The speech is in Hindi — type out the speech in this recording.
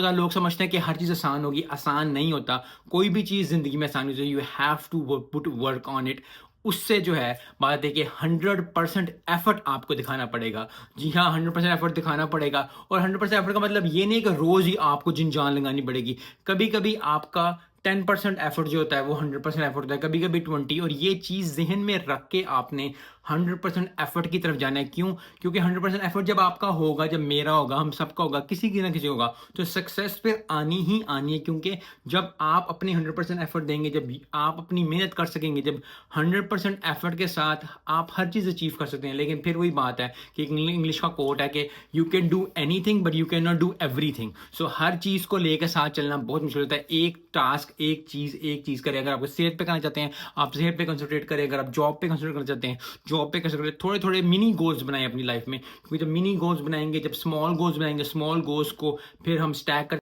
ज़्यादा लोग समझते हैं कि हर चीज़ आसान होगी, आसान नहीं होता। कोई भी चीज़ ज़िंदगी में आसान नहीं होती, you have to put work on it. उससे जो है बात है कि 100% एफर्ट आपको दिखाना पड़ेगा। जी हाँ, 100% एफर्ट दिखाना पड़ेगा और 100% एफर्ट का मतलब ये नहीं है कि रोज़ ही आपको जिन जान लगानी पड़ेगी। कभी-कभी आपका 10% एफर्ट जो होता है वो 100% एफर्ट होता है, कभी-कभी 20, और ये चीज़ ज़हन में रख के आपने 100% एफर्ट की तरफ जाना है। क्यों? क्योंकि 100% एफर्ट जब आपका होगा, जब मेरा होगा, हम सबका होगा, किसी की ना किसी होगा, तो सक्सेस फिर आनी ही आनी है। क्योंकि जब आप अपनी 100% एफर्ट देंगे, जब आप अपनी मेहनत कर सकेंगे, जब 100% एफर्ट के साथ आप हर चीज़ अचीव कर सकते हैं। लेकिन फिर वही बात है कि एक इंग्लिश का कोट है कि you can do anything but you can not do everything. So हर चीज़ को लेकर साथ चलना बहुत मुश्किल होता है। एक टास्क, एक चीज़ करें। अगर आप सेहत पे करना चाहते हैं, आप सेहत पे कंसंट्रेट करें। अगर आप जॉब पे कंसंट्रेट करना चाहते हैं, जॉब पे कंसंट्रेट। थोड़े-थोड़े मिनी गोल्स बनाएँ अपनी लाइफ में, क्योंकि जब मिनी गोल्स बनाएँगे, जब स्मॉल गोल्स बनाएँगे, स्मॉल गोल्स को फिर हम स्टैक कर